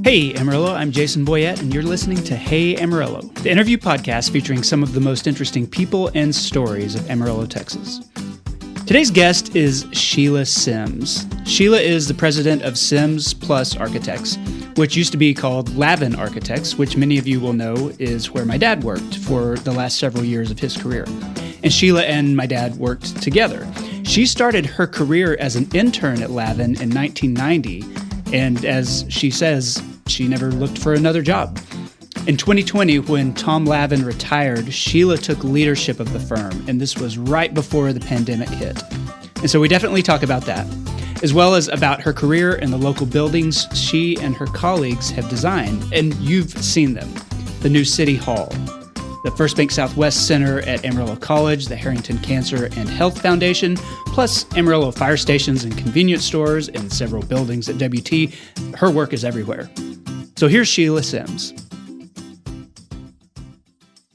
Hey Amarillo, I'm Jason Boyett, and you're listening to Hey Amarillo, the interview podcast featuring some of the most interesting people and stories of Amarillo, Texas. Today's guest is Sheila Sims. Sheila is the president of Sims Plus Architects, which used to be called Lavin Architects, which many of you will know is where my dad worked for the last several years of his career. And Sheila and my dad worked together. She started her career as an intern at Lavin in 1990, and as she says, she never looked for another job. In 2020, when Tom Lavin retired, Sheila took leadership of the firm, and this was right before the pandemic hit. And so we definitely talk about that, as well as about her career and the local buildings she and her colleagues have designed, and you've seen them. The new City Hall, the FirstBank Southwest Center at Amarillo College, the Harrington Cancer and Health Foundation, plus Amarillo fire stations and convenience stores and several buildings at WT. Her work is everywhere. So here's Sheila Sims.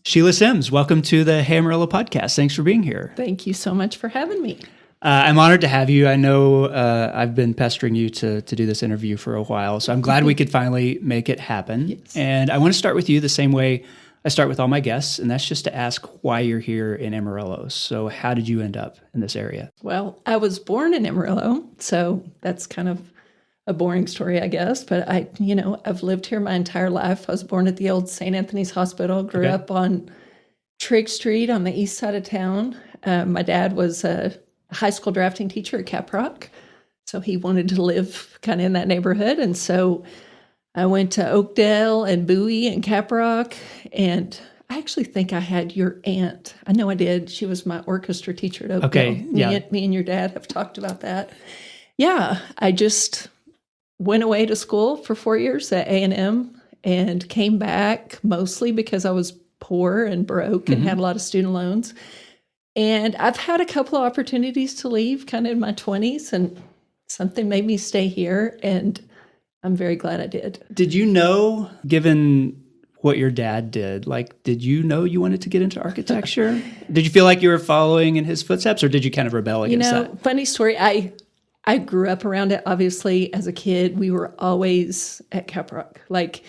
Sheila Sims, welcome to the Hey Amarillo podcast. Thanks for being here. Thank you so much for having me. I'm honored to have you. I know I've been pestering you to do this interview for a while, so I'm glad we could finally make it happen. Yes. And I want to start with you the same way I start with all my guests, and that's just to ask why you're here in Amarillo. So how did you end up in this area? Well, I was born in Amarillo, so that's kind of a boring story, I guess. But I've lived here my entire life. I was born at the old St. Anthony's Hospital, grew up on Trigg Street on the east side of town. My dad was a high school drafting teacher at Caprock, so he wanted to live kind of in that neighborhood. And so I went to Oakdale and Bowie and Caprock, and I actually think I had your aunt. I know I did. She was my orchestra teacher at Oakdale. Okay, yeah. Me and your dad have talked about that. Yeah, I just went away to school for 4 years at A&amp and came back mostly because I was poor and broke and had a lot of student loans. And I've had a couple of opportunities to leave kind of in my 20s, and something made me stay here, and I'm very glad I did. Did you know, given what your dad did, did you know you wanted to get into architecture? Did you feel like you were following in his footsteps, or did you kind of rebel against that? Funny story. I grew up around it. Obviously, as a kid, we were always at Caprock.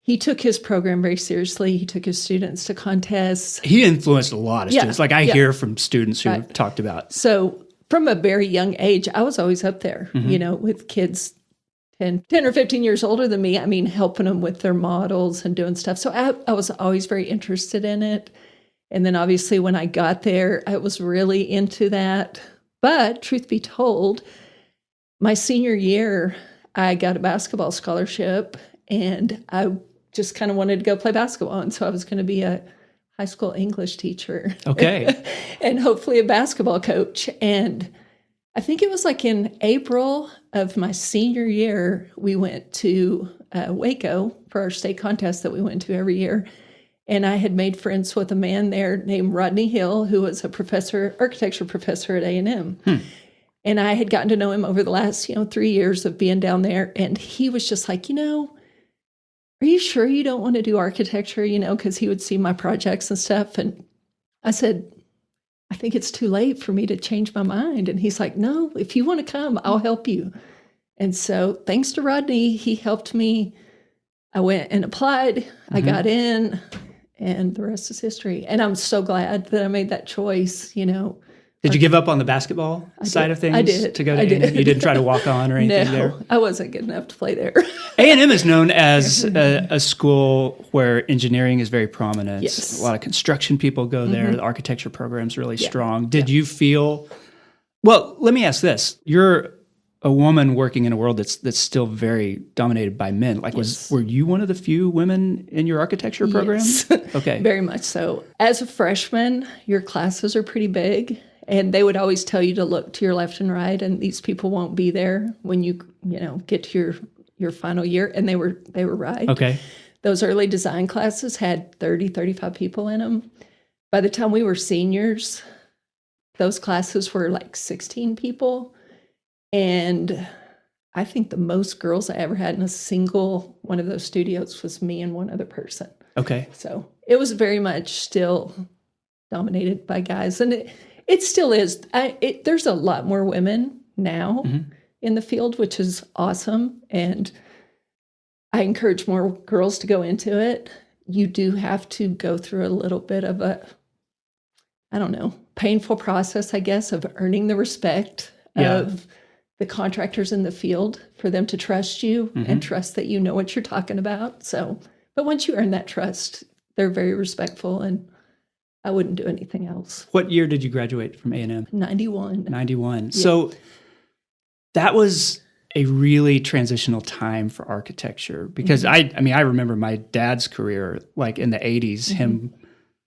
He took his program very seriously. He took his students to contests. He influenced a lot of students. I hear from students who have talked about. So from a very young age, I was always up there, with kids 10 or 15 years older than me. I mean, helping them with their models and doing stuff. So I was always very interested in it. And then obviously when I got there, I was really into that. But truth be told, my senior year, I got a basketball scholarship, and I just kind of wanted to go play basketball. And so I was going to be a high school English teacher. Okay. And hopefully a basketball coach. And I think it was in April of my senior year, we went to Waco for our state contest that we went to every year. And I had made friends with a man there named Rodney Hill, who was a architecture professor at A&M. And I had gotten to know him over the last, 3 years of being down there. And he was just like, are you sure you don't want to do architecture? Because he would see my projects and stuff. And I said, I think it's too late for me to change my mind. And he's like, no, if you want to come, I'll help you. And so thanks to Rodney, he helped me. I went and applied. I got in, and the rest is history. And I'm so glad that I made that choice, Did you give up on the basketball side of things? I did. To go to A&M? You didn't try to walk on or anything there? No, I wasn't good enough to play there. A&M is known as a school where engineering is very prominent. Yes. A lot of construction people go there. The architecture program is really strong. Did you feel, well, let me ask this. You're a woman working in a world that's still very dominated by men. Were you one of the few women in your architecture program? Yes. Okay. Very much so. As a freshman, your classes are pretty big. And they would always tell you to look to your left and right, and these people won't be there when you get to your final year. And they were right. Okay. Those early design classes had 30, 35 people in them. By the time we were seniors, those classes were 16 people. And I think the most girls I ever had in a single one of those studios was me and one other person. Okay. So it was very much still dominated by guys. And it still is. There's a lot more women now in the field, which is awesome. And I encourage more girls to go into it. You do have to go through a little bit of a, I don't know, painful process, I guess, of earning the respect of the contractors in the field for them to trust you and trust that you know what you're talking about. So, but once you earn that trust, they're very respectful, and I wouldn't do anything else. What year did you graduate from A&M? 91. 91. Yeah. So that was a really transitional time for architecture because I remember my dad's career, like in the 80s, him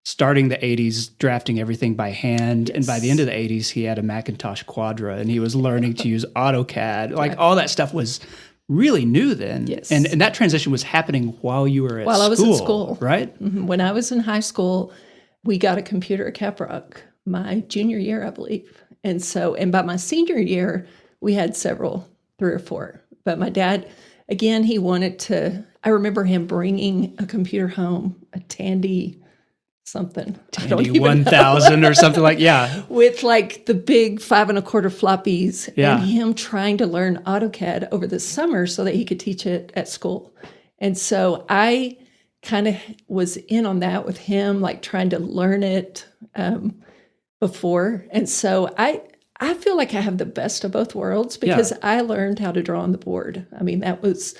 starting the 80s, drafting everything by hand. And by the end of the 80s, he had a Macintosh Quadra and he was learning to use AutoCAD. Like all that stuff was really new then. Yes. And that transition was happening while you were at school. While I was in school. Right? When I was in high school, we got a computer at Caprock my junior year, I believe. And by my senior year, we had several, 3 or 4. But my dad, again, he wanted to, I remember him bringing a computer home, a Tandy something. Tandy 1000 or something like, with like the big 5 1/4 floppies Yeah. and him trying to learn AutoCAD over the summer so that he could teach it at school. And so I kind of was in on that with him, like trying to learn it before. And so I feel like I have the best of both worlds because I learned how to draw on the board. I mean, that was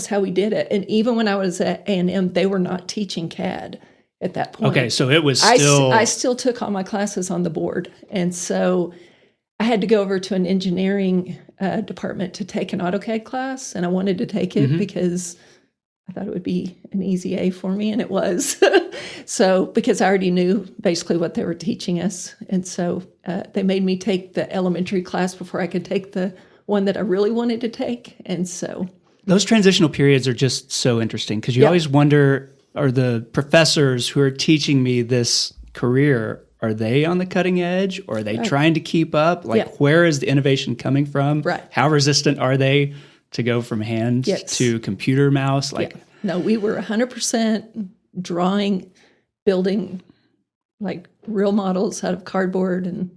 how we did it. And even when I was at A&M, they were not teaching CAD at that point. Okay, so it was still... I still took all my classes on the board. And so I had to go over to an engineering department to take an AutoCAD class. And I wanted to take it because I thought it would be an easy A for me, and it was. So, because I already knew basically what they were teaching us. And so they made me take the elementary class before I could take the one that I really wanted to take. And so... Those transitional periods are just so interesting because you always wonder, are the professors who are teaching me this career, are they on the cutting edge or are they trying to keep up? Like, where is the innovation coming from? Right. How resistant are they to go from hand to computer mouse? Like, No, we were 100% drawing, building like real models out of cardboard and,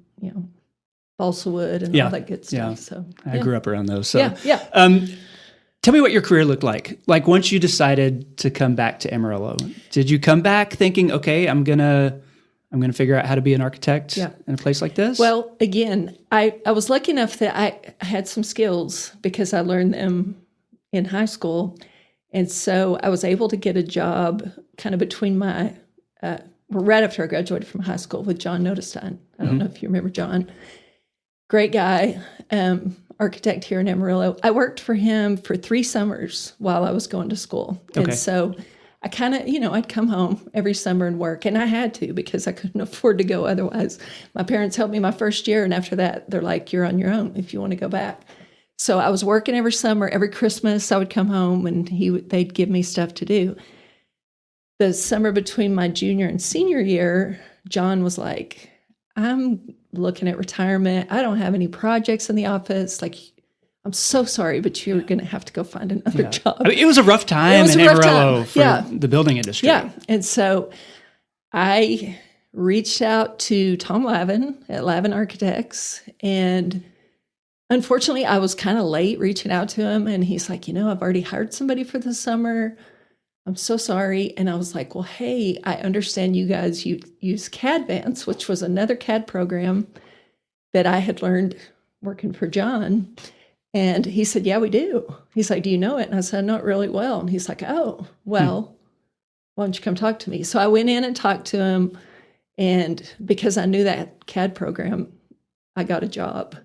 balsa wood and all that good stuff. Yeah. So I grew up around those. So, yeah. Tell me what your career looked like. Like once you decided to come back to Amarillo, did you come back thinking, okay, I'm gonna figure out how to be an architect in a place like this? Well, again, I was lucky enough that I had some skills because I learned them in high school. And so I was able to get a job kind of between my, right after I graduated from high school with John Notestein. I don't know if you remember John. Great guy. Architect here in Amarillo. I worked for him for 3 summers while I was going to school. Okay. And so I kind of, I'd come home every summer and work. And I had to because I couldn't afford to go otherwise. My parents helped me my first year. And after that, they're like, you're on your own if you want to go back. So I was working every summer. Every Christmas, I would come home and they'd give me stuff to do. The summer between my junior and senior year, John was like, I'm looking at retirement. I don't have any projects in the office. Like, I'm so sorry, but you're going to have to go find another job. I mean, it was a rough time in Amarillo for the building industry. Yeah. And so I reached out to Tom Lavin at Lavin Architects. And unfortunately, I was kind of late reaching out to him. And he's like, I've already hired somebody for the summer. I'm so sorry. And I was like, well, hey, I understand you guys use CADvance, which was another CAD program that I had learned working for John. And he said, yeah, we do. He's like, do you know it? And I said, not really well. And he's like, oh, well, why don't you come talk to me? So I went in and talked to him. And because I knew that CAD program, I got a job.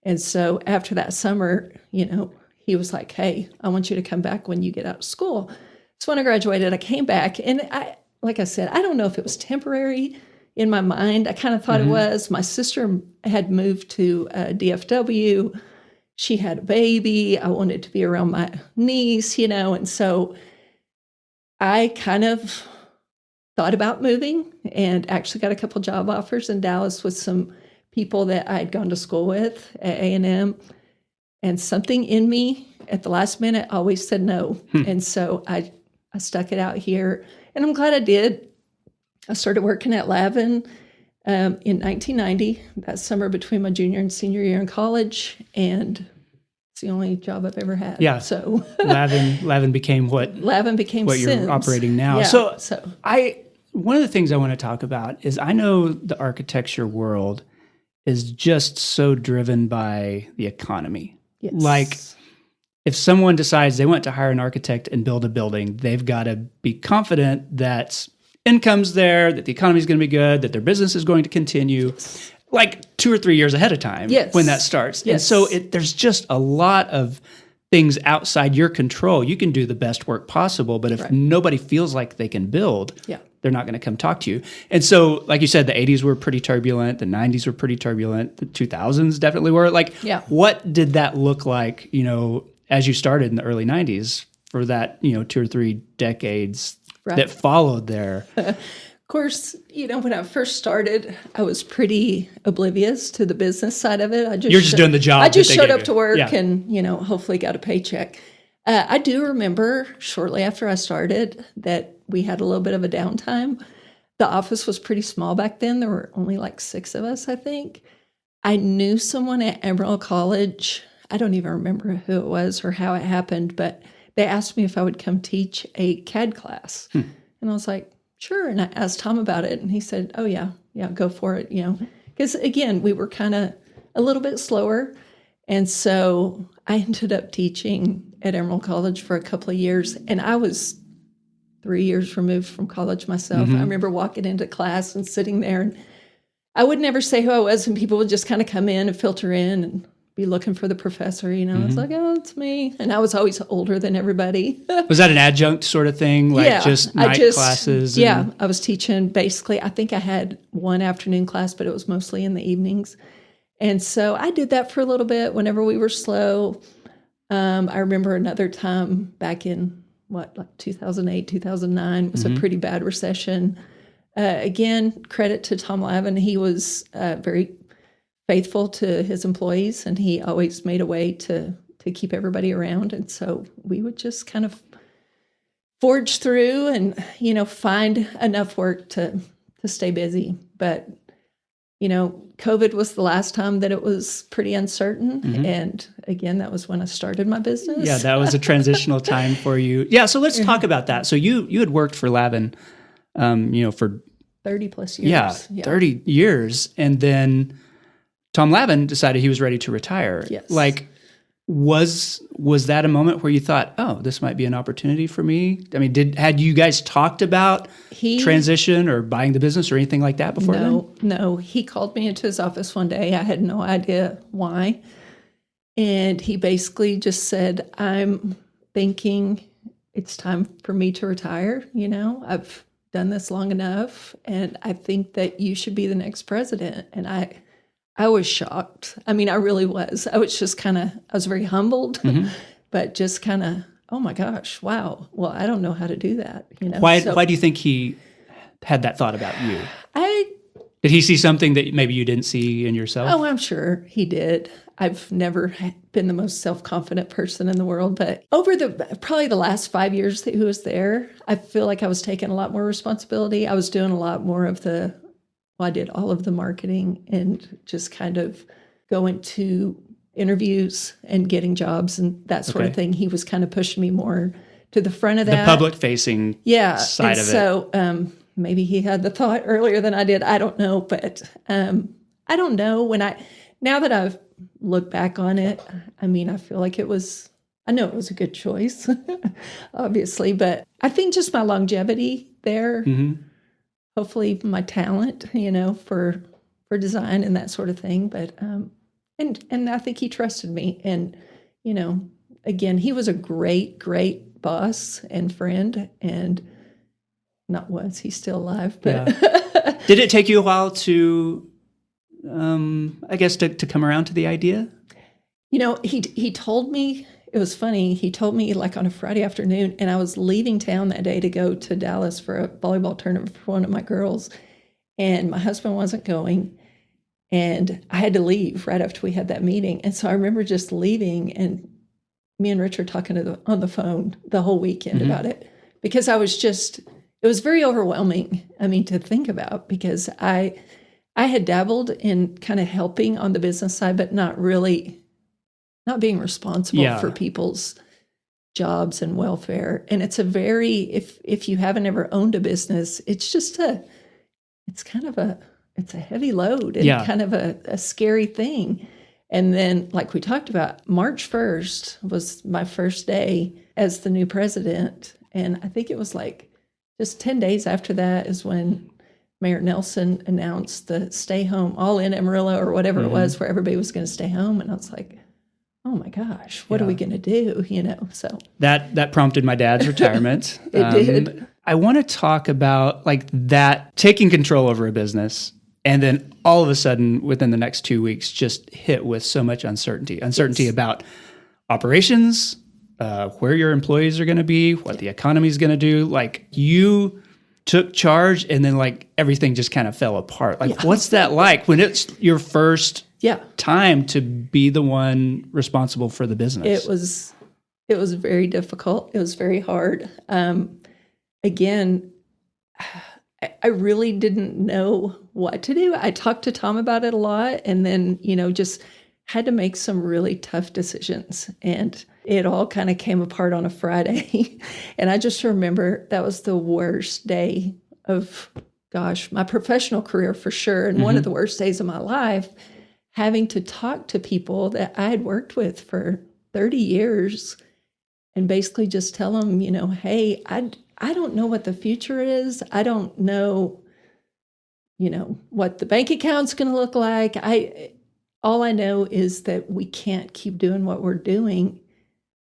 And so after that summer, he was like, hey, I want you to come back when you get out of school. So when I graduated, I came back, and like I said, I don't know if it was temporary in my mind. I kind of thought it was. My sister had moved to DFW. She had a baby. I wanted to be around my niece, and so I kind of thought about moving and actually got a couple job offers in Dallas with some people that I had gone to school with at A&M. And something in me at the last minute always said no. And so I stuck it out here, and I'm glad I did. I started working at Lavin in 1990, that summer between my junior and senior year in college, and It's the only job I've ever had. Yeah. So Lavin became what Sims. you're operating now. Yeah, So one of the things I want to talk about is I know the architecture world is just so driven by the economy. Yes. Like if someone decides they want to hire an architect and build a building, they've got to be confident that income's there, that the economy is going to be good, that their business is going to continue. Yes. Like 2 or 3 years ahead of time when that starts. Yes. And so there's just a lot of things outside your control. You can do the best work possible, but if nobody feels like they can build, they're not going to come talk to you. And so, like you said, the 80s were pretty turbulent, the 90s were pretty turbulent, the 2000s definitely were. Like, what did that look like, as you started in the early 90s for that, 2 or 3 decades that followed there? Of course, when I first started, I was pretty oblivious to the business side of it. You're just doing the job. I just showed up to work and, hopefully got a paycheck. I do remember shortly after I started that we had a little bit of a downtime. The office was pretty small back then. There were only like 6 of us, I think. I knew someone at Amarillo College. I don't even remember who it was or how it happened, but they asked me if I would come teach a CAD class. And I was like, sure. And I asked Tom about it, and he said, oh, yeah, go for it, Because, again, we were kind of a little bit slower. And so I ended up teaching at Amarillo College for a couple of years, and I was 3 years removed from college myself. I remember walking into class and sitting there, and I would never say who I was, and people would just kind of come in and filter in and be looking for the professor, I was like, oh, it's me. And I was always older than everybody. Was that an adjunct sort of thing? Like just night classes? Yeah, I was teaching basically. I think I had one afternoon class, but it was mostly in the evenings. And so I did that for a little bit whenever we were slow. I remember another time back in, 2008, 2009. It was a pretty bad recession. Again, credit to Tom Lavin. He was very faithful to his employees, and he always made a way to keep everybody around. And so we would just kind of forge through and, find enough work to stay busy. But, COVID was the last time that it was pretty uncertain. And again, that was when I started my business. Yeah, that was a transitional time for you. Yeah, so let's talk about that. So you had worked for Lavin, for 30 plus years. Yeah, 30 years. And then Tom Lavin decided he was ready to retire. Yes. Like, was that a moment where you thought, oh, this might be an opportunity for me? I mean, had you guys talked about transition or buying the business or anything like that before then? No. He called me into his office one day. I had no idea why. And he basically just said, I'm thinking it's time for me to retire. I've done this long enough, and I think that you should be the next president. And I was shocked. I mean, I really was. I was just I was very humbled, but just kind of, oh my gosh, wow. Well, I don't know how to do that. Why do you think he had that thought about you? Did he see something that maybe you didn't see in yourself? Oh, I'm sure he did. I've never been the most self-confident person in the world, but over probably the last 5 years that he was there, I feel like I was taking a lot more responsibility. I was doing a lot more of I did all of the marketing and just kind of going to interviews and getting jobs and that sort of thing. He was kind of pushing me more to the front of that. The public-facing side of it. So maybe he had the thought earlier than I did. I don't know. But I don't know. Now that I've looked back on it, I mean, I feel like I know it was a good choice, obviously. But I think just my longevity there, hopefully my talent, for design and that sort of thing. But and I think he trusted me. And, again, he was a great, great boss and friend, and he's still alive. But Did it take you a while to, I guess, to come around to the idea? He told me, it was funny. He told me like on a Friday afternoon, and I was leaving town that day to go to Dallas for a volleyball tournament for one of my girls. And my husband wasn't going, and I had to leave right after we had that meeting. And so I remember just leaving, and me and Richard talking on the phone the whole weekend about it, because it was very overwhelming. I mean, to think about, because I had dabbled in kind of helping on the business side, but not really not being responsible for people's jobs and welfare. And it's a very, if you haven't ever owned a business, it's just it's a heavy load and kind of a scary thing. And then, like we talked about, March 1st was my first day as the new president. And I think it was like just 10 days after that is when Mayor Nelson announced the stay home, all in Amarillo or whatever it was, where everybody was going to stay home. And I was like, oh my gosh, what are we going to do? So that prompted my dad's retirement. It did. I want to talk about like that, taking control over a business. And then all of a sudden, within the next 2 weeks, just hit with so much uncertainty about operations, where your employees are going to be, what the economy is going to do. Like, you took charge and then like everything just kind of fell apart. Like, what's that like when it's your first time to be the one responsible for the business? It was very difficult. It was very hard. Again, I really didn't know what to do. I talked to Tom about it a lot, and then, just had to make some really tough decisions. And it all kind of came apart on a Friday. And I just remember that was the worst day of, my professional career for sure. And one of the worst days of my life, having to talk to people that I had worked with for 30 years and basically just tell them, hey, I don't know what the future is. I don't know, what the bank account's going to look like. All I know is that we can't keep doing what we're doing,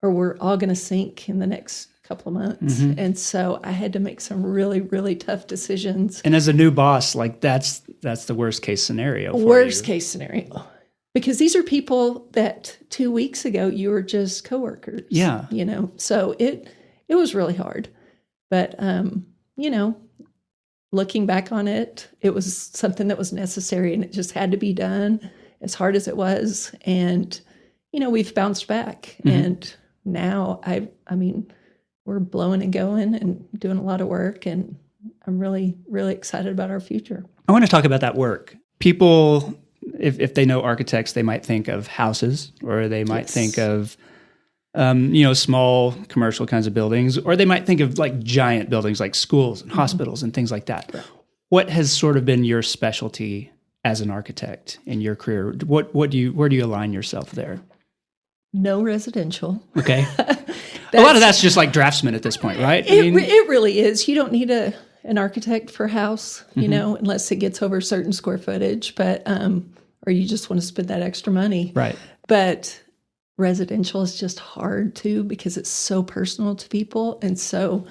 or we're all going to sink in the next couple of months. And so I had to make some really, really tough decisions. And as a new boss, like that's the worst case scenario. Worst case scenario. Because these are people that 2 weeks ago you were just coworkers. Yeah. So it was really hard. But, looking back on it, it was something that was necessary, and it just had to be done, as hard as it was. And, we've bounced back. And now we're blowing and going and doing a lot of work. And I'm really, really excited about our future. I want to talk about that work. People, if they know architects, they might think of houses, or they might think of small commercial kinds of buildings, or they might think of like giant buildings like schools and hospitals and things like that. Right. What has sort of been your specialty as an architect in your career? Where do you align yourself there? No residential. Okay. A lot of that's just like draftsmen at this point, right? It really is. You don't need an architect for a house, unless it gets over a certain square footage, but or you just want to spend that extra money. Right. But residential is just hard too, because it's so personal to people. And so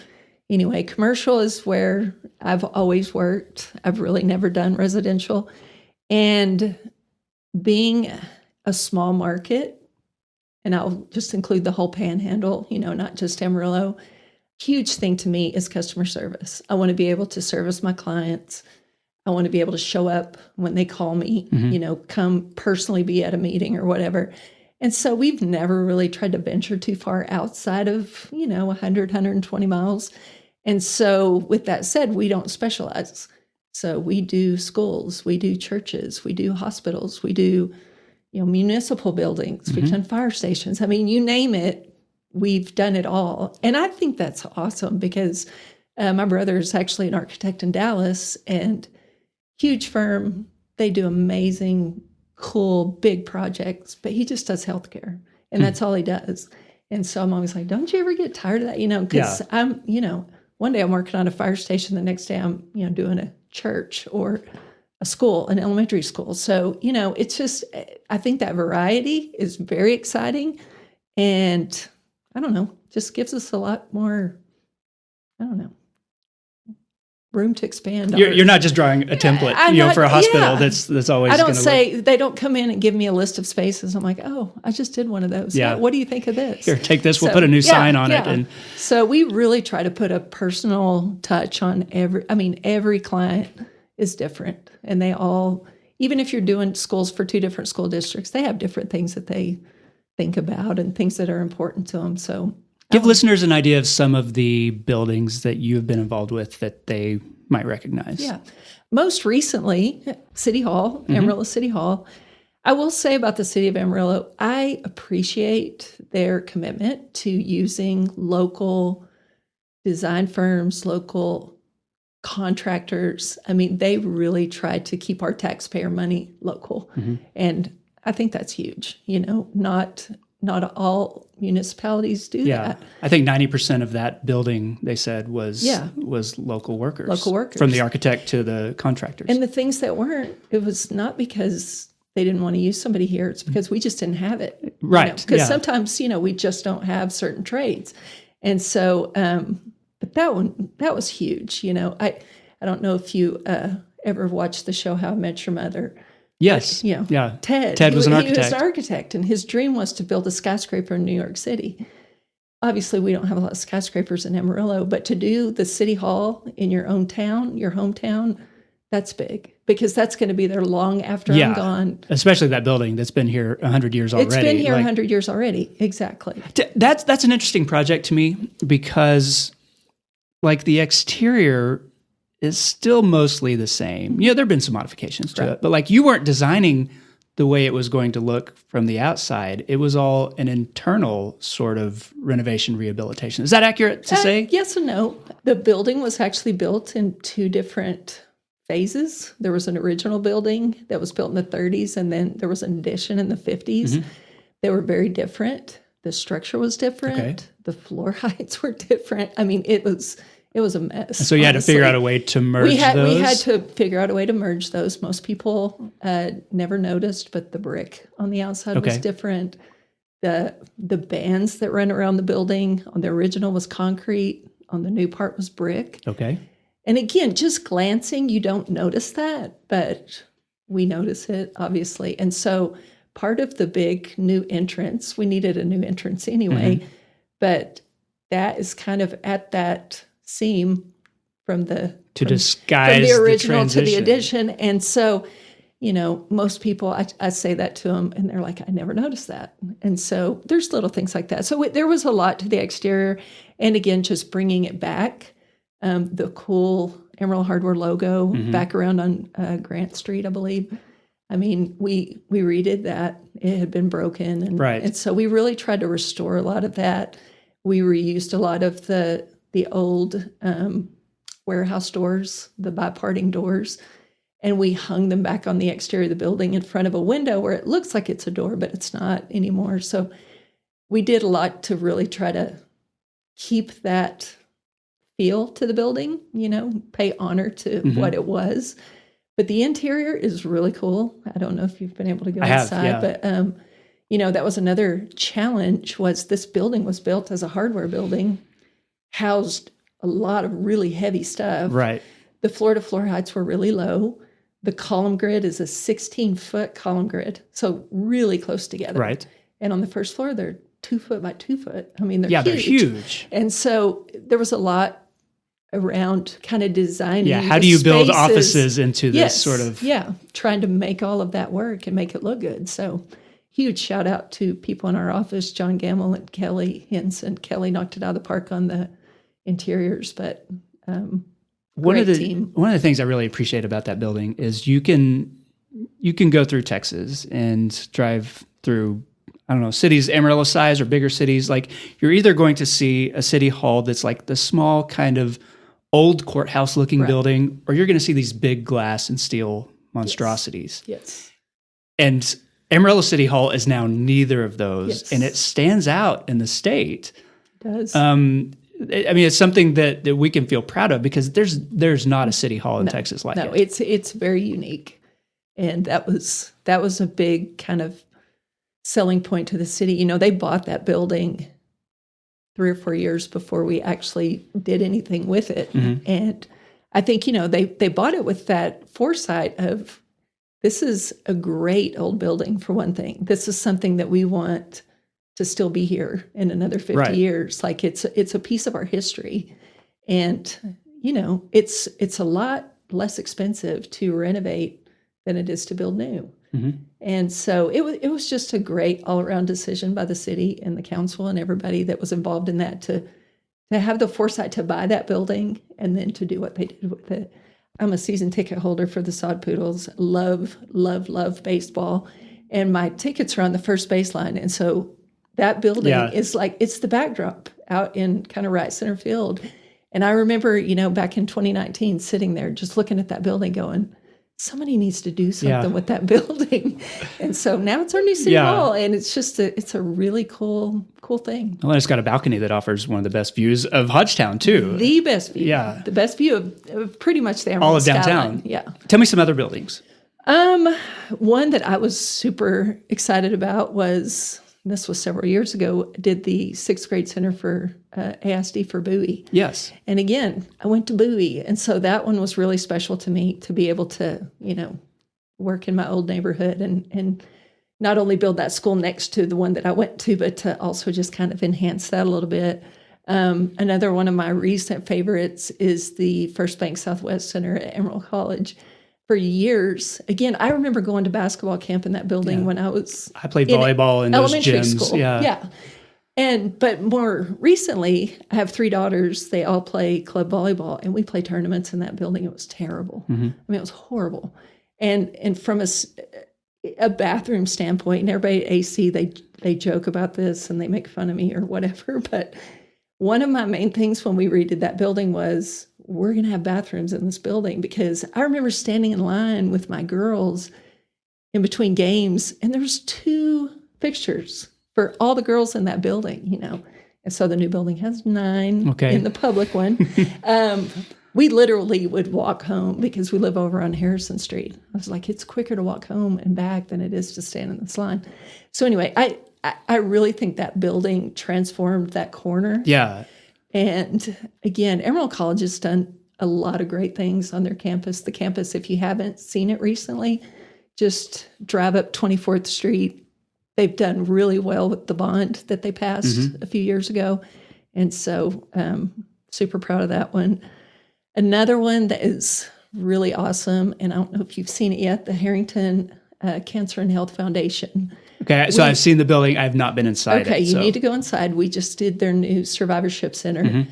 anyway, commercial is where I've always worked. I've really never done residential. And being a small market, and I'll just include the whole Panhandle, not just Amarillo, huge thing to me is customer service. I want to be able to service my clients. I want to be able to show up when they call me, come personally be at a meeting or whatever. And so we've never really tried to venture too far outside of, 100, 120 miles. And so with that said, we don't specialize. So we do schools, we do churches, we do hospitals, we do, municipal buildings, we've done fire stations. You name it, we've done it all. And I think that's awesome, because my brother is actually an architect in Dallas, and huge firm. They do amazing, cool, big projects, but he just does healthcare, and that's all he does. And so I'm always like, don't you ever get tired of that? Because I'm, one day I'm working on a fire station, the next day I'm, doing a church or a school, an elementary school. So, it's just, I think that variety is very exciting, and I don't know, just gives us a lot more, room to expand. You're not just drawing a template, for a hospital. That's always. I don't say they don't come in and give me a list of spaces. I'm like, oh, I just did one of those. Yeah. What do you think of this? Here, take this. We'll put a new sign on it. And so we really try to put a personal touch on every client is different, and they all, even if you're doing schools for two different school districts, they have different things that they think about and things that are important to them. So. Give listeners an idea of some of the buildings that you've been involved with that they might recognize. Yeah. Most recently, City Hall, Amarillo City Hall. I will say about the city of Amarillo, I appreciate their commitment to using local design firms, local contractors. I mean, they really tried to keep our taxpayer money local. And I think that's huge. Not all municipalities do that. I think 90% of that building, they said, was local workers. Local workers. From the architect to the contractors. And the things that weren't, it was not because they didn't want to use somebody here. It's because we just didn't have it. Right. Because sometimes, we just don't have certain trades. And so, but that was huge. I don't know if you ever watched the show How I Met Your Mother. Yes. Ted was an architect. He was an architect, and his dream was to build a skyscraper in New York City. Obviously, we don't have a lot of skyscrapers in Amarillo, but to do the city hall in your own town, your hometown, that's big, because that's going to be there long after I'm gone. Especially that building that's been here 100 years already. It's been here 100 years already. Exactly. That's an interesting project to me, because the exterior is still mostly the same. There have been some modifications to it, but you weren't designing the way it was going to look from the outside. It was all an internal sort of renovation rehabilitation. Is that accurate to say? Yes and no. The building was actually built in two different phases. There was an original building that was built in the 30s, and then there was an addition in the 50s. They were very different. The structure was different. Okay. The floor heights were different. I mean, it was a mess. So you had to figure out a way to merge those? We had to figure out a way to merge those. Most people never noticed, but the brick on the outside was different. The bands that run around the building on the original was concrete. On the new part was brick. Okay. And again, just glancing, you don't notice that, but we notice it, obviously. And so part of the big new entrance, we needed a new entrance anyway, but that is kind of at that seam from the original to the addition. And so, most people, I say that to them, and they're like, I never noticed that. And so there's little things like that. So there was a lot to the exterior. And again, just bringing it back, the cool Amarillo Hardware logo back around on Grant Street, I believe. I mean, we redid that. It had been broken. And so we really tried to restore a lot of that. We reused a lot of the old warehouse doors, the biparting doors, and we hung them back on the exterior of the building in front of a window where it looks like it's a door, but it's not anymore. So we did a lot to really try to keep that feel to the building, pay honor to what it was. But the interior is really cool. I don't know if you've been able to go inside, but that was another challenge. Was this building was built as a hardware building, housed a lot of really heavy stuff. Right. The floor-to-floor heights were really low. The column grid is a 16-foot column grid, so really close together. Right. And on the first floor, they're 2 foot by 2 foot. I mean, they're huge. They're huge. And so there was a lot around kind of designing. Yeah, how do you build offices into this sort of... Yeah, trying to make all of that work and make it look good. So huge shout out to people in our office, John Gamble and Kelly Henson. Kelly knocked it out of the park on the interiors, but one of the things I really appreciate about that building is you can go through Texas and drive through, I don't know, cities Amarillo size or bigger cities. You're either going to see a city hall that's like the small kind of old courthouse looking building, or you're going to see these big glass and steel monstrosities. Yes. And Amarillo City Hall is now neither of those, and it stands out in the state. It does. I mean, it's something that we can feel proud of, because there's not a city hall in Texas like it. No, it's very unique, and that was a big kind of selling point to the city. They bought that building 3 or 4 years before we actually did anything with it, and I think they bought it with that foresight of, this is a great old building for one thing. This is something that we want to still be here in another 50 years. It's a piece of our history. And, it's a lot less expensive to renovate than it is to build new. And so it was just a great all around decision by the city and the council and everybody that was involved in that to have the foresight to buy that building and then to do what they did with it. I'm a season ticket holder for the Sod Poodles. Love, love, love baseball. and my tickets are on the first baseline. And so that building is like, it's the backdrop out in kind of right center field. And I remember, back in 2019, sitting there just looking at that building going, somebody needs to do something with that building. And so now it's our new city hall, and it's just it's a really cool thing. Well, it's got a balcony that offers one of the best views of Hodgetown too. The best view. Yeah. The best view of pretty much the Amarillo all of downtown. Skyline. Yeah. Tell me some other buildings. One that I was super excited about was, this was several years ago, did the 6th grade center for ASD for Bowie. Yes. And again, I went to Bowie. And so that one was really special to me to be able to, work in my old neighborhood and not only build that school next to the one that I went to, but to also just kind of enhance that a little bit. Another one of my recent favorites is the FirstBank Southwest Center at Amarillo College. For years, again, I remember going to basketball camp in that building when I played volleyball in those elementary gyms. School. Yeah. But more recently, I have 3 daughters. They all play club volleyball, and we play tournaments in that building. It was terrible. I mean, it was horrible. And from a bathroom standpoint, and everybody at AC, they joke about this and they make fun of me or whatever. But one of my main things when we redid that building was, we're going to have bathrooms in this building, because I remember standing in line with my girls in between games, and there was 2 fixtures for all the girls in that building, And so the new building has 9 in the public one. We literally would walk home because we live over on Harrison Street. I was like, it's quicker to walk home and back than it is to stand in this line. So anyway, I really think that building transformed that corner. Yeah. And again, Amarillo College has done a lot of great things on their campus. The campus, if you haven't seen it recently, just drive up 24th Street. They've done really well with the bond that they passed a few years ago. And so super proud of that one. Another one that is really awesome, and I don't know if you've seen it yet, the Harrington Cancer and Health Foundation. Okay, so I've seen the building. I've not been inside it. Okay, you so. need to go inside. We just did their new survivorship center.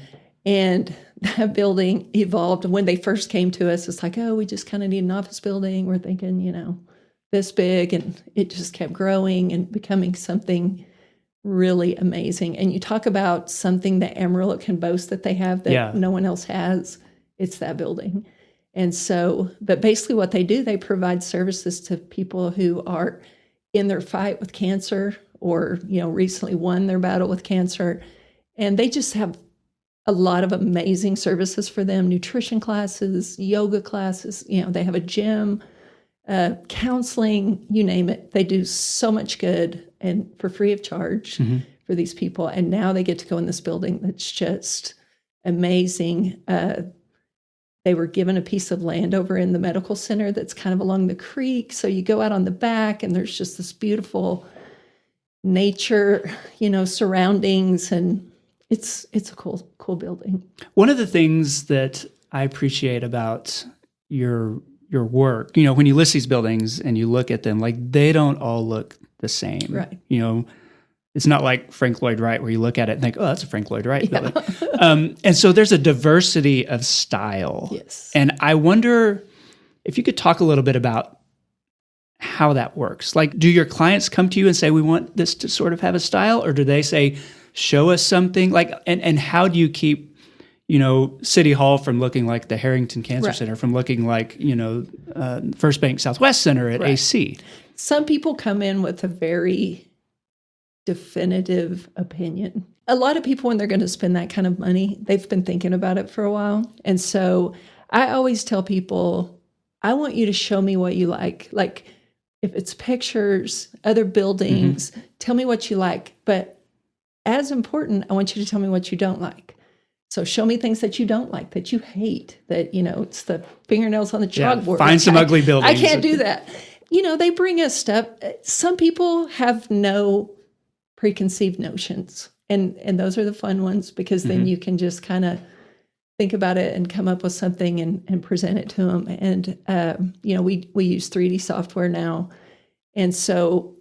And that building evolved. When they first came to us, it's like, we just kind of need an office building. We're thinking, this big. And it just kept growing and becoming something really amazing. And you talk about something that Amarillo can boast that they have that no one else has. It's that building. And so, but basically what they do, they provide services to people who are in their fight with cancer or, recently won their battle with cancer. And they just have a lot of amazing services for them, nutrition classes, yoga classes, they have a gym, counseling, you name it. They do so much good and for free of charge for these people. And now they get to go in this building that's just amazing. They were given a piece of land over in the medical center that's kind of along the creek. So you go out on the back and there's just this beautiful nature, surroundings, and it's a cool building. One of the things that I appreciate about your work, when you list these buildings and you look at them, like they don't all look the same. Right. It's not like Frank Lloyd Wright where you look at it and think, that's a Frank Lloyd Wright building. And so there's a diversity of style. Yes. And I wonder if you could talk a little bit about how that works. Like, do your clients come to you and say, we want this to sort of have a style? Or do they say, show us something? Like, and how do you keep, City Hall from looking like the Harrington Cancer Center, from looking like, FirstBank Southwest Center at AC? Some people come in with a very definitive opinion. A lot of people, when they're going to spend that kind of money, they've been thinking about it for a while. And so I always tell people, I want you to show me what you like. Like if it's pictures, other buildings, tell me what you like. But as important, I want you to tell me what you don't like. So show me things that you don't like, that you hate, that, it's the fingernails on the chalkboard. Find some ugly buildings. I can't do that. They bring us stuff. Some people have no preconceived notions. And those are the fun ones, because then you can just kind of think about it and come up with something and present it to them. And, we use 3D software now. And so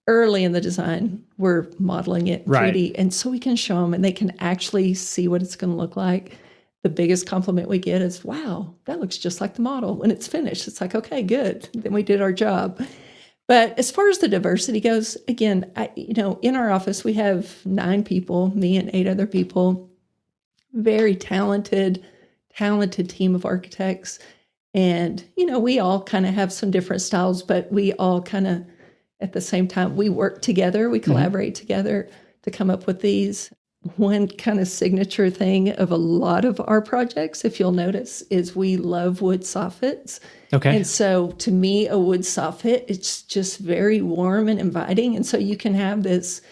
early in the design, we're modeling it 3D. And so we can show them and they can actually see what it's going to look like. The biggest compliment we get is, wow, that looks just like the model. When it's finished, it's like, okay, good. Then we did our job. But as far as the diversity goes, again, in our office, we have 9 people, me and 8 other people, very talented team of architects. And, we all kind of have some different styles, but we all kind of, at the same time, we work together, we collaborate together to come up with these. One kind of signature thing of a lot of our projects, if you'll notice, is we love wood soffits. Okay. And so to me, a wood soffit, it's just very warm and inviting. And so you can have this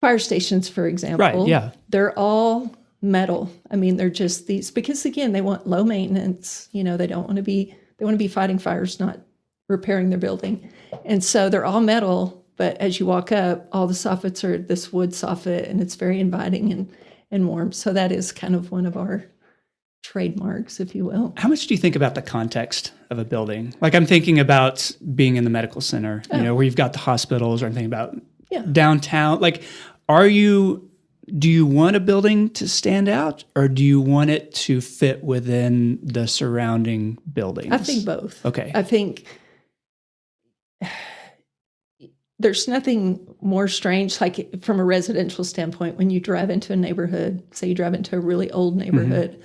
fire stations, for example. Right, yeah. They're all metal. I mean, they're just these, because again, they want low maintenance. They want to be fighting fires, not repairing their building. And so they're all metal. But as you walk up, all the soffits are this wood soffit, and it's very inviting and warm. So that is kind of one of our trademarks, if you will. How much do you think about the context of a building? Like, I'm thinking about being in the medical center, where you've got the hospitals, or I'm thinking about downtown. Like, do you want a building to stand out, or do you want it to fit within the surrounding buildings? I think both. Okay. I think there's nothing more strange, like from a residential standpoint, when you drive into a neighborhood, say you drive into a really old neighborhood,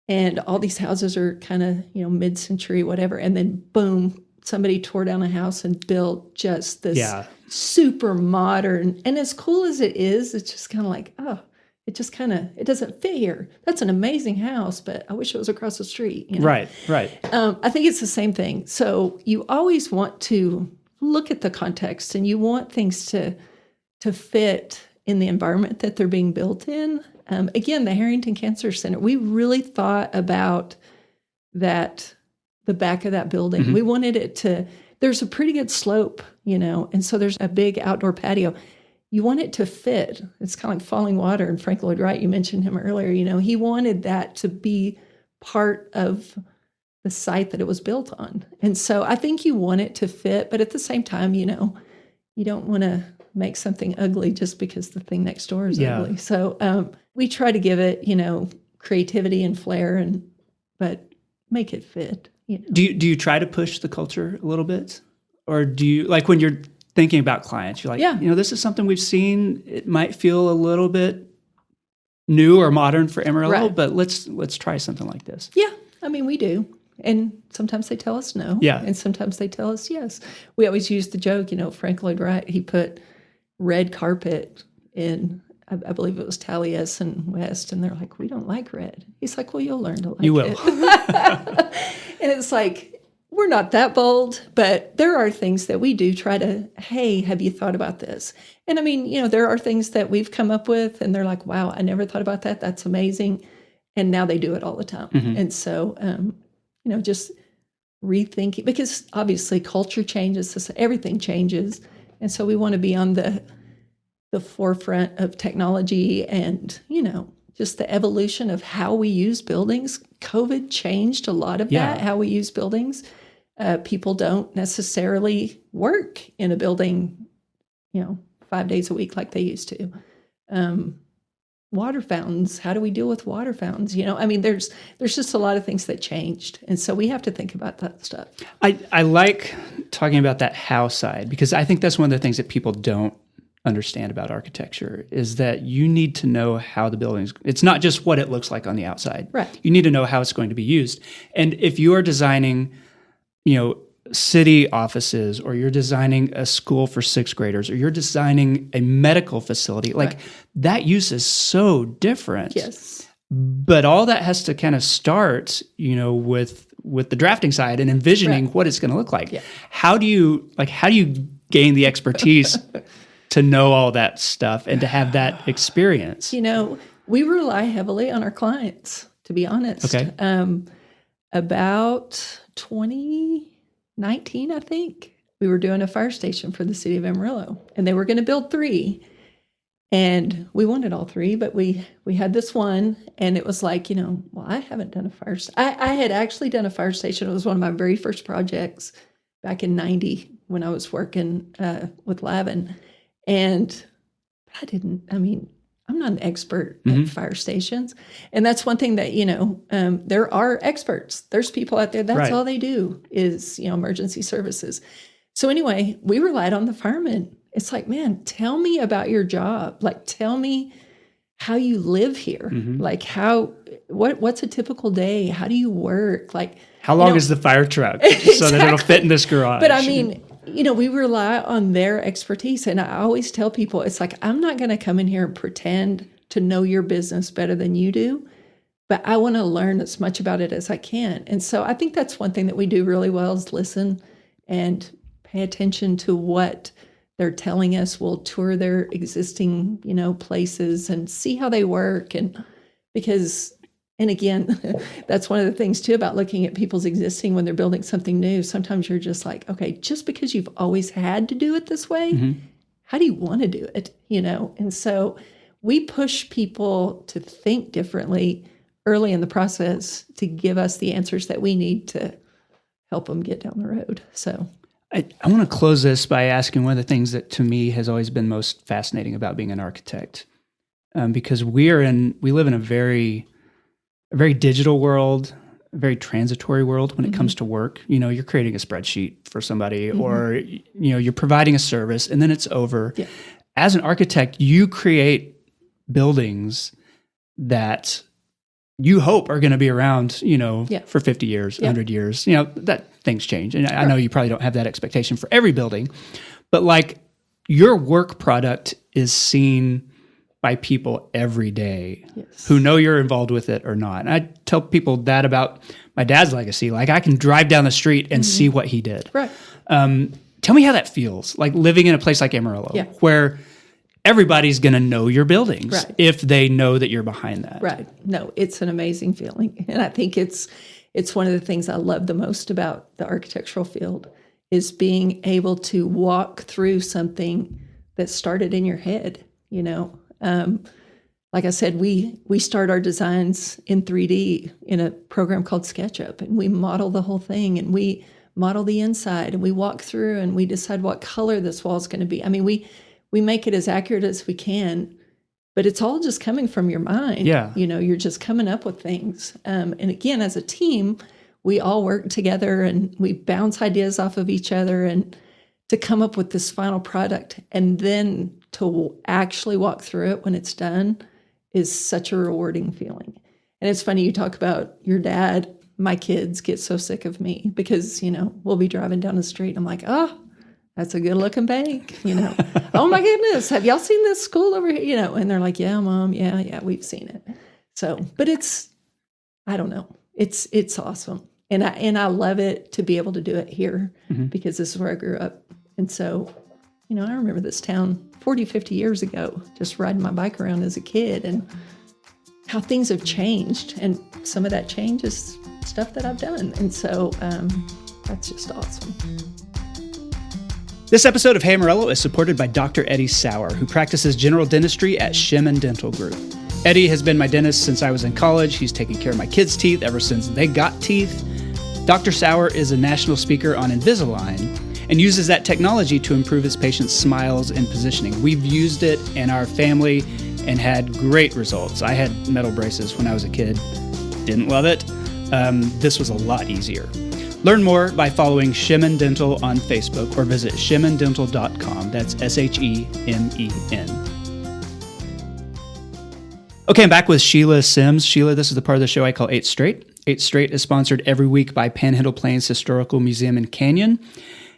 and all these houses are kind of, mid-century, whatever, and then boom, somebody tore down a house and built just this super modern, and as cool as it is, it's just kind of like, it doesn't fit here. That's an amazing house, but I wish it was across the street. Right. I think it's the same thing. So you always want to look at the context, and you want things to fit in the environment that they're being built in. Again, the Harrington Cancer Center, we really thought about that, the back of that building. We wanted it to, there's a pretty good slope, and so there's a big outdoor patio. You want it to fit. It's kind of like Falling Water, and Frank Lloyd Wright, you mentioned him earlier, he wanted that to be part of the site that it was built on. And so I think you want it to fit, but at the same time, you don't want to make something ugly just because the thing next door is ugly. So we try to give it, creativity and flair, but make it fit. Do you try to push the culture a little bit? Or do you, like, when you're thinking about clients, you're like, this is something we've seen. It might feel a little bit new or modern for Amarillo, but let's try something like this. Yeah, I mean, we do. And sometimes they tell us no. Yeah. And sometimes they tell us yes. We always use the joke, Frank Lloyd Wright, he put red carpet in, I believe it was Taliesin West, and they're like, we don't like red. He's like, well, you'll learn to like it. You will. And it's like, we're not that bold, but there are things that we do try to, hey, have you thought about this? And I mean, there are things that we've come up with, and they're like, wow, I never thought about that. That's amazing. And now they do it all the time. And so, just rethinking, because obviously culture changes, everything changes. And so we want to be on the forefront of technology and, just the evolution of how we use buildings. COVID changed a lot of that, how we use buildings. People don't necessarily work in a building, 5 days a week like they used to. Water fountains, how do we deal with water fountains? There's just a lot of things that changed. And so we have to think about that stuff. I like talking about that how side, because I think that's one of the things that people don't understand about architecture, is that you need to know how the buildings, it's not just what it looks like on the outside. Right. You need to know how it's going to be used. And if you are designing, city offices, or you're designing a school for 6th graders, or you're designing a medical facility, that use is so different. Yes. But all that has to kind of start, with the drafting side and envisioning what it's going to look like. Yeah. How do you gain the expertise to know all that stuff and to have that experience? We rely heavily on our clients, to be honest. Okay. About 2019, I think, we were doing a fire station for the city of Amarillo, and they were going to build 3. And we wanted all 3, but we had this one, and it was like, well, I haven't done a fire I had actually done a fire station. It was one of my very first projects back in 90 when I was working with Lavin. And I'm not an expert at fire stations. And that's one thing that, there are experts. There's people out there, that's all they do is, emergency services. So anyway, we relied on the firemen. It's like, man, tell me about your job. Like, tell me how you live here. Like what's a typical day? How do you work? Like, how long is the fire truck so that it'll fit in this garage? But I mean, we rely on their expertise. And I always tell people, it's like, I'm not going to come in here and pretend to know your business better than you do, but I want to learn as much about it as I can. And so I think that's one thing that we do really well is listen and pay attention to what they're telling us. We'll tour their existing, places and see how they work. And again, that's one of the things too about looking at people's existing when they're building something new. Sometimes you're just like, okay, just because you've always had to do it this way, how do you want to do it? And so we push people to think differently early in the process to give us the answers that we need to help them get down the road. So I want to close this by asking one of the things that to me has always been most fascinating about being an architect, because we live in a very digital world, a very transitory world when it comes to work. You're creating a spreadsheet for somebody or, you're providing a service and then it's over. Yeah. As an architect, you create buildings that you hope are going to be around, for 50 years, 100 years, that things change. And I know you probably don't have that expectation for every building, but like your work product is seen by people every day who know you're involved with it or not. And I tell people that about my dad's legacy. Like I can drive down the street and see what he did. Right. Tell me how that feels, like living in a place like Amarillo, where everybody's going to know your buildings if they know that you're behind that. Right. No, it's an amazing feeling. And I think it's one of the things I love the most about the architectural field is being able to walk through something that started in your head, Like I said, we start our designs in 3D in a program called SketchUp, and we model the whole thing, and we model the inside, and we walk through, and we decide what color this wall is going to be. I mean, we make it as accurate as we can, but it's all just coming from your mind. Yeah. You're just coming up with things. And again, as a team, we all work together and we bounce ideas off of each other and to come up with this final product. And then to actually walk through it when it's done is such a rewarding feeling. And it's funny, you talk about your dad. My kids get so sick of me because, we'll be driving down the street and I'm like, oh, that's a good looking bank, Oh my goodness, have y'all seen this school over here? And they're like, yeah, Mom, yeah, we've seen it. So, but I don't know. It's awesome. And I love it to be able to do it here because this is where I grew up. And so, I remember this town 40, 50 years ago, just riding my bike around as a kid and how things have changed. And some of that change is stuff that I've done. And so that's just awesome. This episode of Hey Amarillo is supported by Dr. Eddie Sauer, who practices general dentistry at Sheman Dental Group. Eddie has been my dentist since I was in college. He's taken care of my kids' teeth ever since they got teeth. Dr. Sauer is a national speaker on Invisalign and uses that technology to improve his patients' smiles and positioning. We've used it in our family and had great results. I had metal braces when I was a kid. Didn't love it. This was a lot easier. Learn more by following Sheman Dental on Facebook or visit shemandental.com. That's SHEMEN. Okay, I'm back with Sheila Sims. Sheila, this is the part of the show I call 8 Straight. 8 Straight is sponsored every week by Panhandle Plains Historical Museum and Canyon.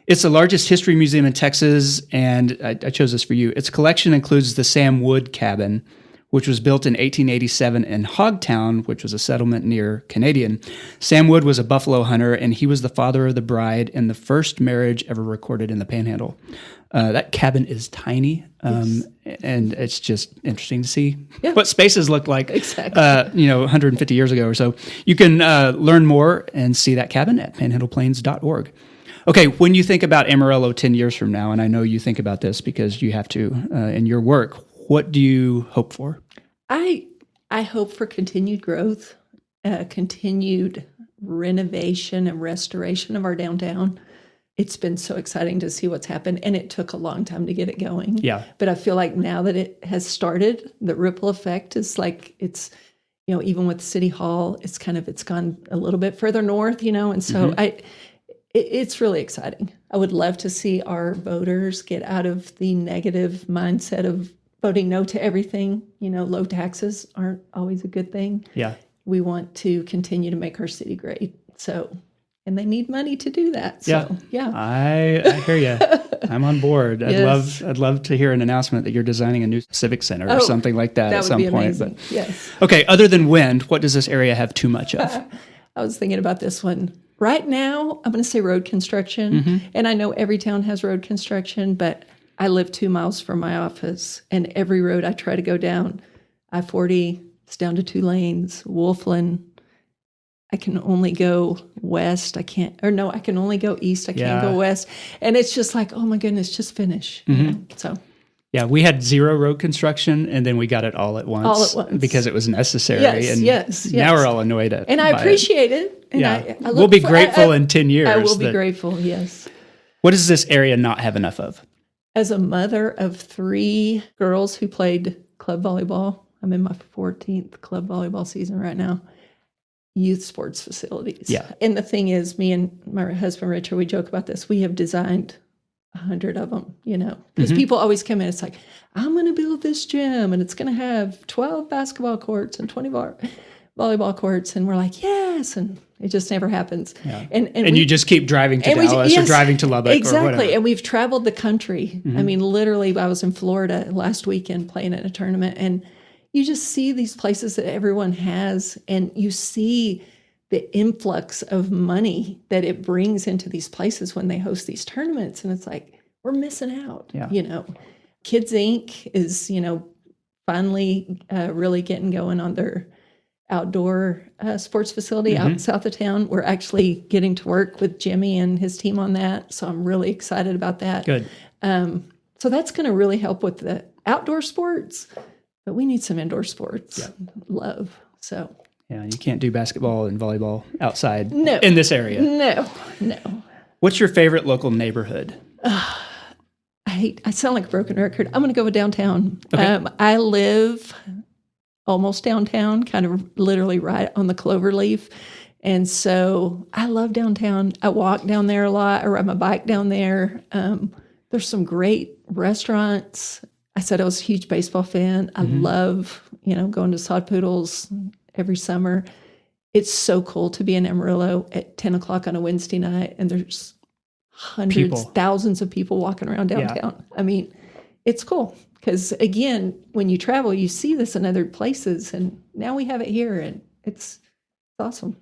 It's the largest history museum in Texas, and I chose this for you. Its collection includes the Sam Wood Cabin, which was built in 1887 in Hogtown, which was a settlement near Canadian. Sam Wood was a buffalo hunter, and he was the father of the bride in the first marriage ever recorded in the Panhandle. That cabin is tiny, and it's just interesting to see what spaces look like, 150 years ago or so. You can learn more and see that cabin at panhandleplains.org. Okay, when you think about Amarillo 10 years from now, and I know you think about this because you have to in your work, what do you hope for? I hope for continued growth, continued renovation and restoration of our downtown. It's been so exciting to see what's happened, and it took a long time to get it going. Yeah. But I feel like now that it has started, the ripple effect is like it's, even with City Hall, it's gone a little bit further north, and so it's really exciting. I would love to see our voters get out of the negative mindset of voting no to everything. Low taxes aren't always a good thing. Yeah. We want to continue to make our city great. So, and they need money to do that. So, yeah. I hear you. I'm on board. Yes. I'd love to hear an announcement that you're designing a new civic center or something like that at some point. Amazing. But yes. Okay, other than wind, what does this area have too much of? I was thinking about this one. Right now, I'm going to say road construction. And I know every town has road construction, but I live 2 miles from my office, and every road I try to go down, I-40, it's down to 2 lanes. Wolfland, I can only go west. I can only go east. I can't go west. And it's just like, oh my goodness, just finish. So. Yeah, we had 0 road construction, and then we got it all at once. All at once. Because it was necessary. Yes. Now we're all annoyed at it. And I appreciate it. And we'll be grateful in 10 years. I will be grateful, yes. What does this area not have enough of? As a mother of 3 girls who played club volleyball, I'm in my 14th club volleyball season right now, youth sports facilities. Yeah. And the thing is, me and my husband, Richard, we joke about this. We have designed 100 of them, because people always come in. It's like, I'm going to build this gym and it's going to have 12 basketball courts and 20 volleyball courts. And we're like, yes. And it just never happens. Yeah. And you just keep driving to Dallas or driving to Lubbock. Exactly. Or whatever. And we've traveled the country. I mean, literally, I was in Florida last weekend playing in a tournament, and you just see these places that everyone has, and you see the influx of money that it brings into these places when they host these tournaments. And it's like, we're missing out. Kids Inc. is, finally really getting going on their outdoor sports facility out south of town. We're actually getting to work with Jimmy and his team on that. So I'm really excited about that. Good. So that's going to really help with the outdoor sports, but we need some indoor sports. Love. So. Yeah, you can't do basketball and volleyball outside in this area. No. What's your favorite local neighborhood? I sound like a broken record. I'm going to go with downtown. Okay. I live almost downtown, kind of literally right on the Cloverleaf. And so I love downtown. I walk down there a lot. I ride my bike down there. There's some great restaurants. I said I was a huge baseball fan. I love, going to Sod Poodles every summer. It's so cool to be in Amarillo at 10 o'clock on a Wednesday night, and there's thousands of people walking around downtown. Yeah. I mean, it's cool because, again, when you travel, you see this in other places, and now we have it here, and it's awesome.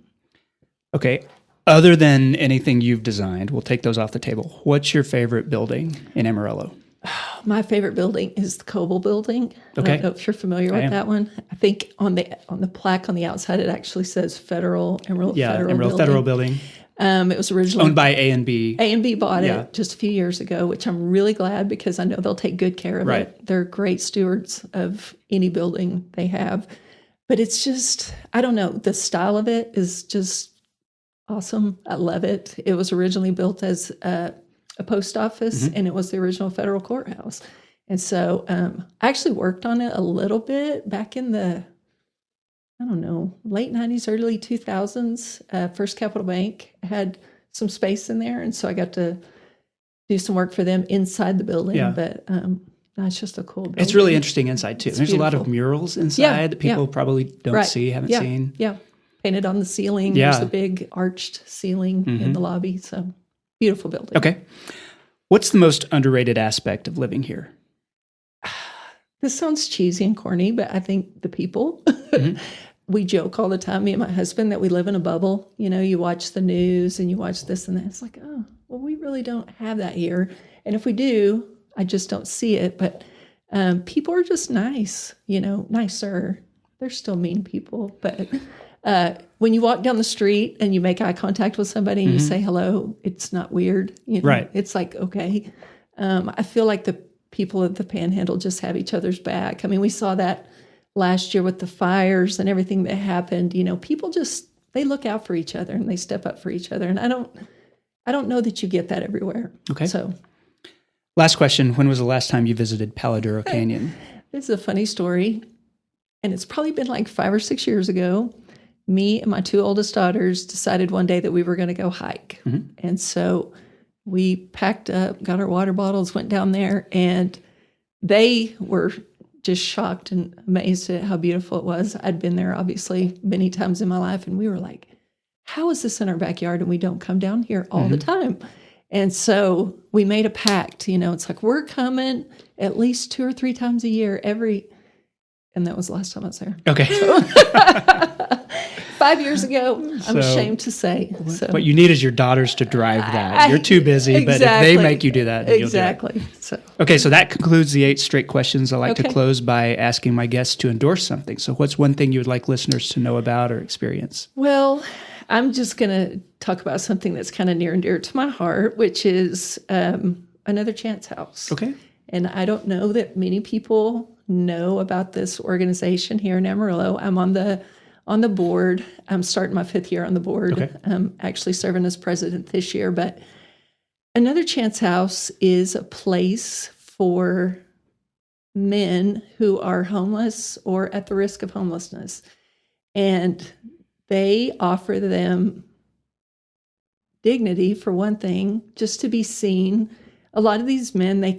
Okay. Other than anything you've designed, we'll take those off the table. What's your favorite building in Amarillo? My favorite building is the Coble Building. Okay. I don't know if you're familiar with that one. I think on the plaque on the outside, it actually says Amarillo Federal Building. It was originally owned by A&B. A&B bought it just a few years ago, which I'm really glad because I know they'll take good care of it. They're great stewards of any building they have. But it's just, I don't know, the style of it is just awesome. I love it. It was originally built as a post office, and it was the original federal courthouse. And so I actually worked on it a little bit back in the, late 90s, early 2000s. First Capital Bank had some space in there, and so I got to do some work for them inside the building. Yeah. But it's just a cool building. It's really interesting inside, too. There's beautiful. A lot of murals inside that people probably don't haven't seen. Yeah, painted on the ceiling. Yeah. There's a big arched ceiling in the lobby, so beautiful building. Okay. What's the most underrated aspect of living here? This sounds cheesy and corny, but I think the people. We joke all the time, me and my husband, that we live in a bubble. You watch the news and you watch this and that. It's like, oh, well, we really don't have that here. And if we do, I just don't see it. But people are just nice, nicer. They're still mean people. But when you walk down the street and you make eye contact with somebody and you say hello, it's not weird. Right. It's like, okay. I feel like the people at the Panhandle just have each other's back. I mean, we saw that last year with the fires and everything that happened. People just, they look out for each other and they step up for each other. And I don't know that you get that everywhere. Okay. So last question. When was the last time you visited Paladuro Canyon? This is a funny story. And it's probably been like 5 or 6 years ago. me and my 2 oldest daughters decided one day that we were going to go hike. And so we packed up, got our water bottles, went down there, and they were just shocked and amazed at how beautiful it was. I'd been there, obviously, many times in my life, and we were like, how is this in our backyard and we don't come down here all the time? And so we made a pact, it's like, we're coming at least 2 or 3 times a year and that was the last time I was there. Okay. So, 5 years ago, I'm ashamed to say. What you need is your daughters to drive that. You're too busy, but if they make you do that, then you'll do it. Okay, so that concludes the 8 straight questions. I like to close by asking my guests to endorse something. So what's one thing you would like listeners to know about or experience? Well, I'm just going to talk about something that's kind of near and dear to my heart, which is Another Chance House. Okay. And I don't know that many people know about this organization here in Amarillo. I'm on the board. I'm starting my 5th year on the board. Okay. I'm actually serving as president this year. But Another Chance House is a place for men who are homeless or at the risk of homelessness. And they offer them dignity, for one thing, just to be seen. A lot of these men, they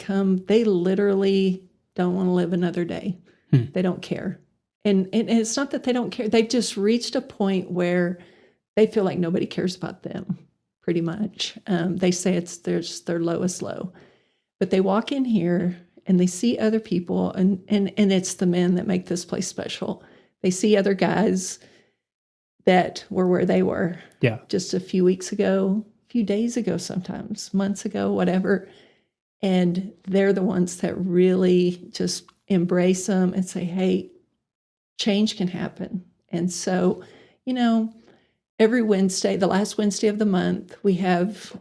literally don't want to live another day. They don't care. And it's not that they don't care. They've just reached a point where they feel like nobody cares about them, pretty much. They say it's their lowest low. But they walk in here and they see other people, and it's the men that make this place special. They see other guys that were where they were just a few weeks ago, a few days ago sometimes, months ago, whatever. And they're the ones that really just embrace them and say, hey, change can happen. And so, every Wednesday, the last Wednesday of the month, we have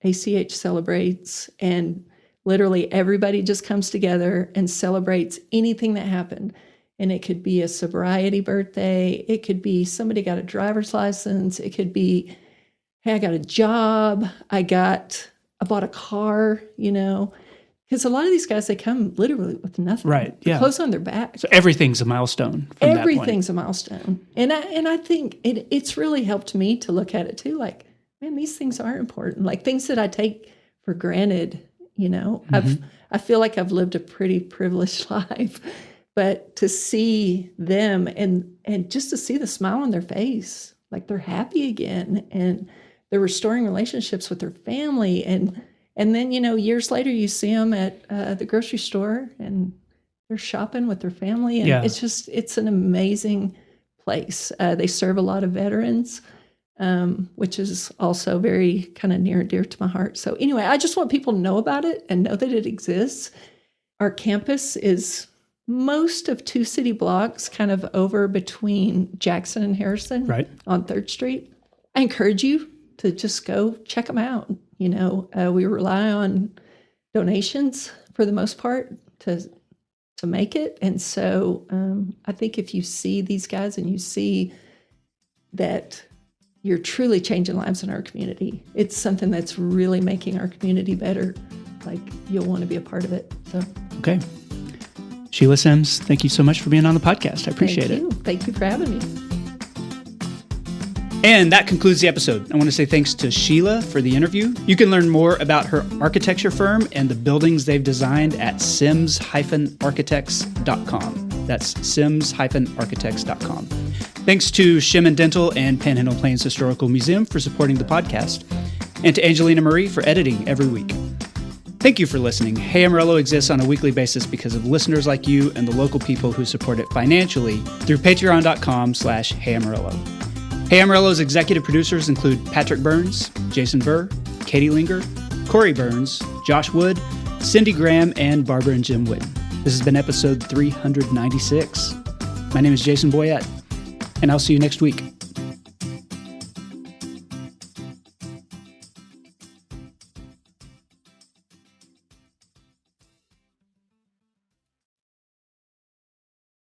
ACH Celebrates, and literally everybody just comes together and celebrates anything that happened. And it could be a sobriety birthday. It could be somebody got a driver's license. It could be, hey, I got a job. I bought a car, because a lot of these guys, they come literally with nothing. Right. Yeah. Clothes on their back. So everything's a milestone. Everything's a milestone. And I think it's really helped me to look at it too. Like, man, these things are important. Like things that I take for granted, I feel like I've lived a pretty privileged life. But to see them and just to see the smile on their face, like they're happy again and they're restoring relationships with their family. And then, years later, you see them at the grocery store and they're shopping with their family. And it's an amazing place. They serve a lot of veterans, which is also very kind of near and dear to my heart. So anyway, I just want people to know about it and know that it exists. Our campus is most of 2 city blocks, kind of over between Jackson and Harrison, right on 3rd Street. I encourage you to just go check them out. We rely on donations for the most part to make it. And so I think if you see these guys and you see that you're truly changing lives in our community, it's something that's really making our community better. Like, you'll want to be a part of it. So, okay. Sheila Sims, thank you so much for being on the podcast. I appreciate it. Thank you for having me. And that concludes the episode. I want to say thanks to Sheila for the interview. You can learn more about her architecture firm and the buildings they've designed at sims-architects.com. That's sims-architects.com. Thanks to Sheman Dental and Panhandle Plains Historical Museum for supporting the podcast, and to Angelina Marie for editing every week. Thank you for listening. Hey Amarillo exists on a weekly basis because of listeners like you and the local people who support it financially through patreon.com/HeyAmarillo. Hey Amarillo's executive producers include Patrick Burns, Jason Burr, Katie Linger, Corey Burns, Josh Wood, Cindy Graham, and Barbara and Jim Whitten. This has been episode 396. My name is Jason Boyett, and I'll see you next week.